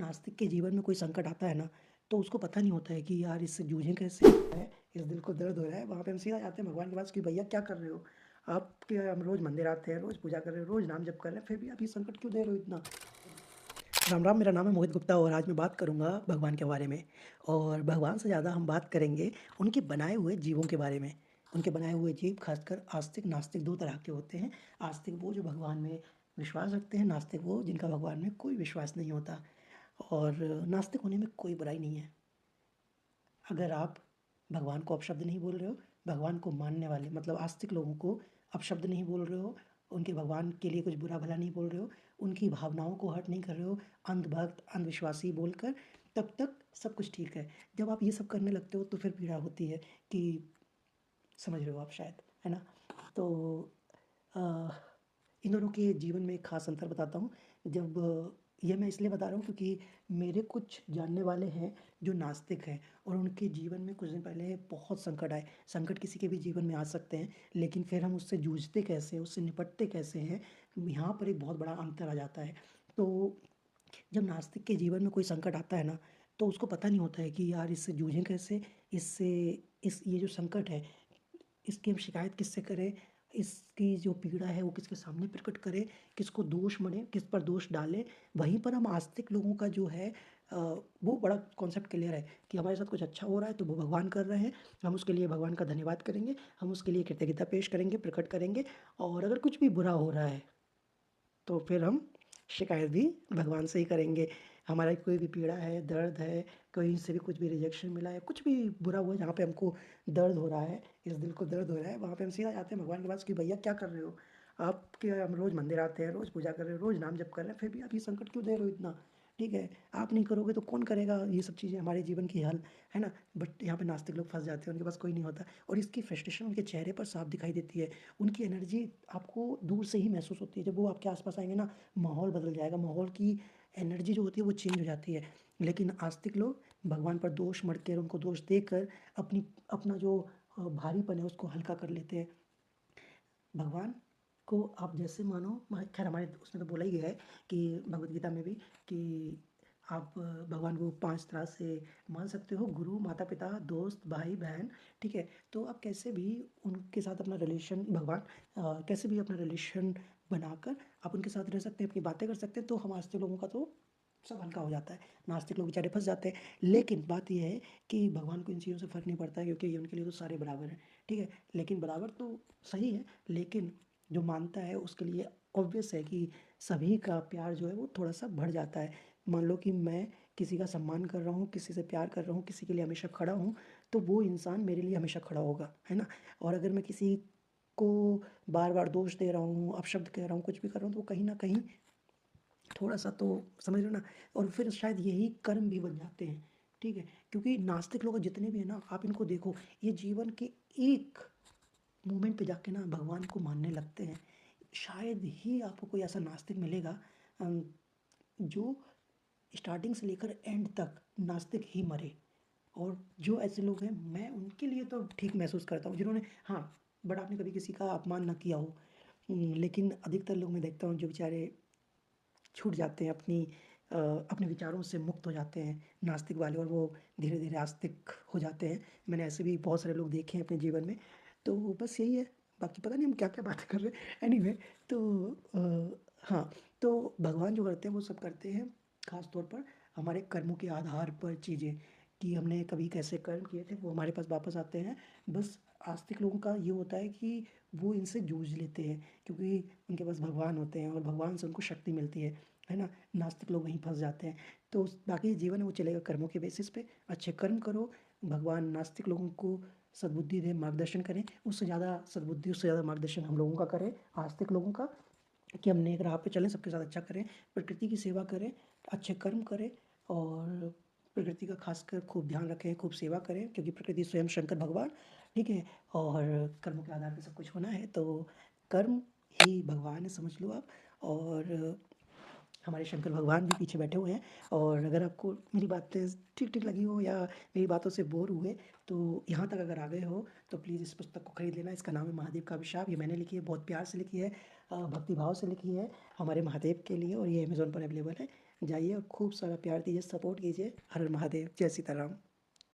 नास्तिक के जीवन में कोई संकट आता है ना, तो उसको पता नहीं होता है कि यार इससे जूझें कैसे है, इस दिल को दर्द हो रहा है। वहाँ पे हम सीधा जाते हैं भगवान के पास कि भैया क्या कर रहे हो? आप क्या हम रोज़ मंदिर आते हैं, रोज़ पूजा कर रहे हो, रोज़ नाम जप कर रहे हैं, फिर भी आप ये संकट क्यों दे रहे हो इतना? राम राम, मेरा नाम है मोहित गुप्ता और आज मैं बात करूँगा भगवान के बारे में। और भगवान से ज़्यादा हम बात करेंगे उनके बनाए हुए जीवों के बारे में। उनके बनाए हुए जीव खासकर आस्तिक नास्तिक 2 तरह के होते हैं। आस्तिक वो जो भगवान में विश्वास रखते हैं, नास्तिक वो जिनका भगवान में कोई विश्वास नहीं होता। और नास्तिक होने में कोई बुराई नहीं है। अगर आप भगवान को अपशब्द नहीं बोल रहे हो, भगवान को मानने वाले मतलब आस्तिक लोगों को अपशब्द नहीं बोल रहे हो, उनके भगवान के लिए कुछ बुरा भला नहीं बोल रहे हो, उनकी भावनाओं को हर्ट नहीं कर रहे हो, अंधभक्त अंधविश्वासी बोलकर, तब तक सब कुछ ठीक है। जब आप ये सब करने लगते हो तो फिर पीड़ा होती है कि समझ रहे हो आप शायद, है ना? तो अ, इन दोनों के जीवन में एक ख़ास अंतर बताता हूँ। जब ये मैं इसलिए बता रहा हूँ क्योंकि मेरे कुछ जानने वाले हैं जो नास्तिक हैं और उनके जीवन में कुछ दिन पहले बहुत संकट आए। संकट किसी के भी जीवन में आ सकते हैं, लेकिन फिर हम उससे जूझते कैसे हैं, उससे निपटते कैसे हैं, यहाँ पर एक बहुत बड़ा अंतर आ जाता है। तो जब नास्तिक के जीवन में कोई संकट आता है ना, तो उसको पता नहीं होता है कि यार इससे जूझें कैसे, इससे इस ये जो संकट है इसकी हम शिकायत किससे करें? इसकी जो पीड़ा है वो किसके सामने प्रकट करें? किसको दोष मढ़ें? किस पर दोष डालें? वहीं पर हम आस्तिक लोगों का जो है वो बड़ा कॉन्सेप्ट क्लियर है कि हमारे साथ कुछ अच्छा हो रहा है तो वो भगवान कर रहे हैं, हम उसके लिए भगवान का धन्यवाद करेंगे, हम उसके लिए कृतज्ञता पेश करेंगे, प्रकट करेंगे। और अगर कुछ भी बुरा हो रहा है तो फिर हम शिकायत भी भगवान से ही करेंगे। हमारा कोई भी पीड़ा है, दर्द है, कहीं से भी कुछ भी रिजेक्शन मिला है, कुछ भी बुरा हुआ है जहाँ पे हमको दर्द हो रहा है, इस दिल को दर्द हो रहा है, वहाँ पे हम सीधा जाते हैं भगवान के पास कि भैया क्या कर रहे हो? आप क्या हम रोज़ मंदिर आते हैं, रोज़ पूजा कर रहे हो, रोज़ नाम जप कर रहे हैं, फिर भी आप ये संकट क्यों दे रहे हो इतना? ठीक है, आप नहीं करोगे तो कौन करेगा ये सब चीज़ें हमारे जीवन की हल, है ना? बट यहाँ पे नास्तिक लोग फँस जाते हैं, उनके पास कोई नहीं होता और इसकी फ्रस्ट्रेशन उनके चेहरे पर साफ दिखाई देती है। उनकी एनर्जी आपको दूर से ही महसूस होती है। जब वो आपके आस-पास आएँगे ना, माहौल बदल जाएगा, माहौल की एनर्जी जो होती है वो चेंज हो जाती है। लेकिन आस्तिक लोग भगवान पर दोष मढ़ कर, उनको दोष देकर अपना जो भारीपन है उसको हल्का कर लेते हैं। भगवान को आप जैसे मानो खैर हमारे उसमें तो बोला ही गया है कि भगवद गीता में भी कि आप भगवान को 5 तरह से मान सकते हो, गुरु, माता-पिता, दोस्त, भाई-बहन, ठीक है? तो आप कैसे भी उनके साथ अपना रिलेशन कैसे भी अपना रिलेशन बनाकर आप उनके साथ रह सकते हैं, अपनी बातें कर सकते हैं, तो हम आस्तिक लोगों का तो सब हल्का हो जाता है। नास्तिक लोग बेचारे फँस जाते हैं। लेकिन बात ये है कि भगवान को इन चीज़ों से फ़र्क नहीं पड़ता है क्योंकि ये उनके लिए तो सारे बराबर हैं, ठीक है? लेकिन बराबर तो सही है, लेकिन जो मानता है उसके लिए ऑब्वियस है कि सभी का प्यार जो है वो थोड़ा-सा बढ़ जाता है। मान लो कि मैं किसी का सम्मान कर रहा हूँ, किसी से प्यार कर रहा हूँ, किसी के लिए हमेशा खड़ा हूँ, तो वो इंसान मेरे लिए हमेशा खड़ा होगा, है ना? और अगर मैं किसी को बार-बार दोष दे रहा हूँ, अपशब्द कह रहा हूँ, कुछ भी कर रहा हूँ, तो कहीं न कहीं थोड़ा-सा तो समझ रहे हो ना? और फिर शायद यही कर्म भी बन जाते हैं, ठीक है? क्योंकि नास्तिक लोग जितने भी हैं ना, आप इनको देखो, ये जीवन के एक मोमेंट पे जाके ना भगवान को मानने लगते हैं। शायद ही आपको कोई ऐसा नास्तिक मिलेगा अम, जो स्टार्टिंग से लेकर एंड तक नास्तिक ही मरे। और जो ऐसे लोग हैं मैं उनके लिए तो ठीक महसूस करता हूँ जिन्होंने हाँ, बट आपने कभी किसी का अपमान ना किया हो। लेकिन अधिकतर लोग मैं देखता हूँ जो बेचारे छूट जाते हैं अपने विचारों से मुक्त हो जाते हैं नास्तिक वाले और वो धीरे-धीरे आस्तिक हो जाते हैं। मैंने ऐसे भी बहुत सारे लोग देखे हैं अपने जीवन में। तो बस यही है, बाकी पता नहीं हम क्या-क्या बातें कर रहे हैं। एनीवे तो हाँ, तो भगवान जो करते हैं वो सब करते हैं ख़ास तौर पर हमारे कर्मों के आधार पर चीज़ें कि हमने कभी कैसे कर्म किए थे वो हमारे पास वापस आते हैं। बस आस्तिक लोगों का ये होता है कि वो इनसे जूझ लेते हैं क्योंकि उनके पास भगवान होते हैं और भगवान से उनको शक्ति मिलती है ना? नास्तिक लोग वहीं फँस जाते हैं। तो बाकी जीवन है वो चलेगा कर्मों के बेसिस पे, अच्छे कर्म करो, भगवान नास्तिक लोगों को सद्बुद्धि दें, मार्गदर्शन करें, उससे ज़्यादा सद्बुद्धि, उससे ज़्यादा मार्गदर्शन हम लोगों का करें, आस्तिक लोगों का, कि हम नेक राह पे चलें, सबके साथ अच्छा करें, प्रकृति की सेवा करें, अच्छे कर्म करें और प्रकृति का खासकर खूब ध्यान रखें, खूब सेवा करें क्योंकि प्रकृति स्वयं शंकर भगवान, ठीक है? और कर्मों के आधार पे सब कुछ होना है, तो कर्म ही भगवान है समझ लो आप। और हमारे शंकर भगवान भी पीछे बैठे हुए हैं और अगर आपको मेरी बातें ठीक-ठीक लगी हो या मेरी बातों से बोर हुए, तो यहाँ तक अगर आ गए हो, तो प्लीज़ इस पुस्तक को खरीद लेना। इसका नाम है महादेव का अभिशाप। ये मैंने लिखी है, बहुत प्यार से लिखी है, भक्ति भाव से लिखी है हमारे महादेव के लिए और ये अमेज़न पर अवेलेबल है। जाइए और खूब सारा प्यार दीजिए, सपोर्ट कीजिए। हर हर महादेव, जय सीताराम।